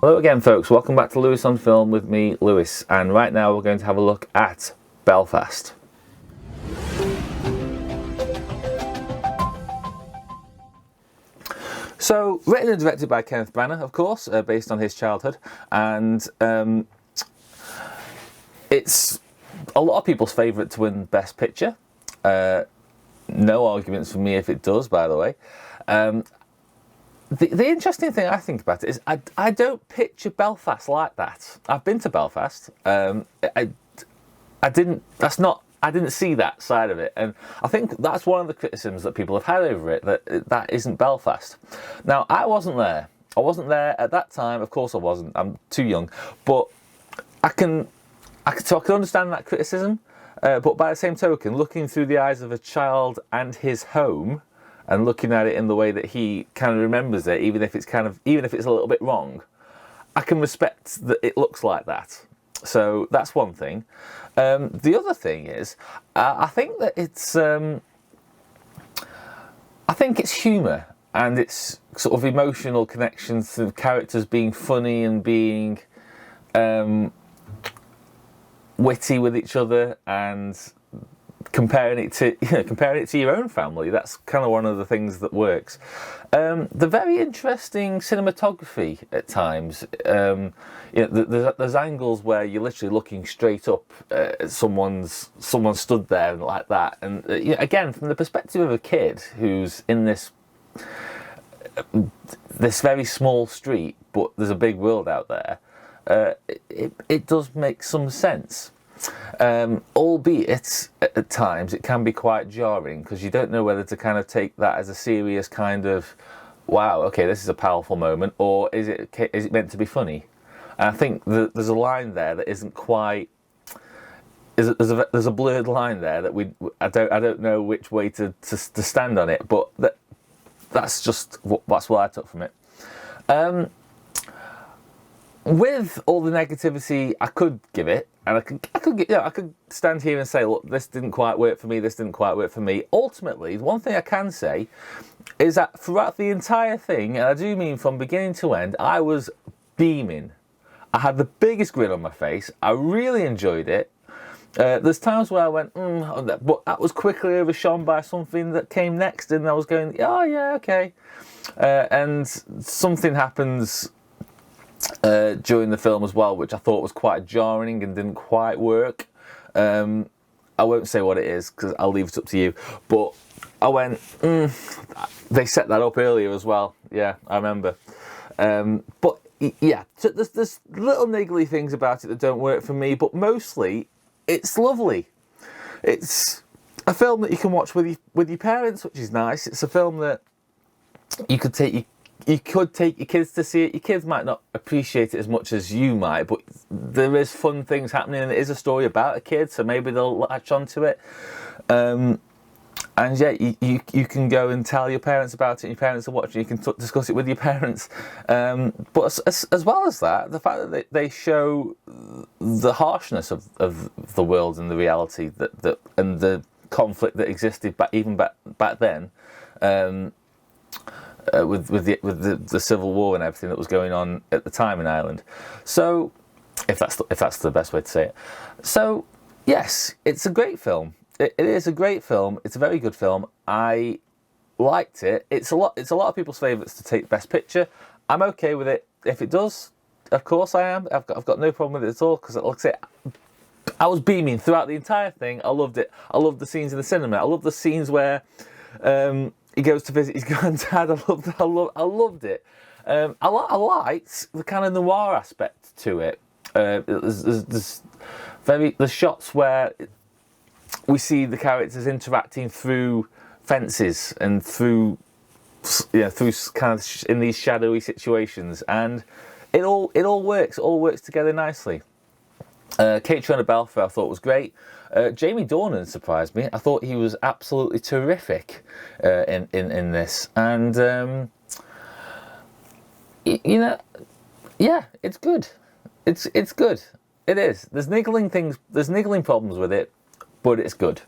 Hello again, folks. Welcome back to Lewis on Film with me, Lewis, and right now we're going to have a look at Belfast. So, written and directed by Kenneth Branagh, of course, based on his childhood, and it's a lot of people's favourite to win Best Picture. No arguments for me if it does, by the way. The interesting thing I think about it is I don't picture Belfast like that. I've been to Belfast. I didn't see that side of it, and I think that's one of the criticisms that people have had over it, that isn't Belfast. Now, I wasn't there. I wasn't there at that time. Of course, I wasn't. I'm too young, but I can understand that criticism. But by the same token, looking through the eyes of a child and his home, and looking at it in the way that he kind of remembers it, even if it's a little bit wrong, I can respect that it looks like that. So that's one thing. The other thing is, I think that it's humour and its sort of emotional connections to characters being funny and being witty with each other, and comparing it to your own family. That's kind of one of the things that works. The very interesting cinematography at times. There's angles where you're literally looking straight up at someone stood there like that, and again, from the perspective of a kid who's in this very small street, but there's a big world out there. It does make some sense. Albeit at times it can be quite jarring, because you don't know whether to kind of take that as a serious kind of, wow, okay, this is a powerful moment, or is it meant to be funny? And I think there's a line there that isn't quite. There's a blurred line there that I don't know which way to stand on it, but that's what I took from it. With all the negativity I could give it, and I could stand here and say, look, this didn't quite work for me. This didn't quite work for me. Ultimately, the one thing I can say is that throughout the entire thing, and I do mean from beginning to end, I was beaming. I had the biggest grin on my face. I really enjoyed it. There's times where I went, but that was quickly overshone by something that came next, and I was going, oh yeah, okay. And something happens during the film as well, which I thought was quite jarring and didn't quite work. I won't say what it is because I'll leave it up to you. But I went, they set that up earlier as well. Yeah, I remember. But yeah, so there's little niggly things about it that don't work for me, but mostly it's lovely. It's a film that you can watch with your parents, which is nice. It's a film that you could take your kids to see it. Your kids might not appreciate it as much as you might, but there is fun things happening, and it is a story about a kid, so maybe they'll latch onto it. And yeah, you can go and tell your parents about it, and your parents are watching, you can discuss it with your parents. But as well as that, the fact that they show the harshness of the world and the reality and the conflict that existed even back then, with the Civil War and everything that was going on at the time in Ireland. So, if that's the best way to say it. So, yes, it's a great film. It is a great film. It's a very good film. I liked it. It's a lot of people's favourites to take Best Picture. I'm okay with it. If it does, of course I am. I've got no problem with it at all, because like I say, I was beaming throughout the entire thing. I loved it. I loved the scenes in the cinema. I loved the scenes where he goes to visit his granddad. I loved it. I liked the kind of noir aspect to it. There's shots where we see the characters interacting through fences and through kind of in these shadowy situations, and it all works. It all works together nicely. Catriona Balfe I thought was great. Jamie Dornan surprised me. I thought he was absolutely terrific in this, and yeah, it's good. It's good. It is. There's niggling problems with it, but it's good.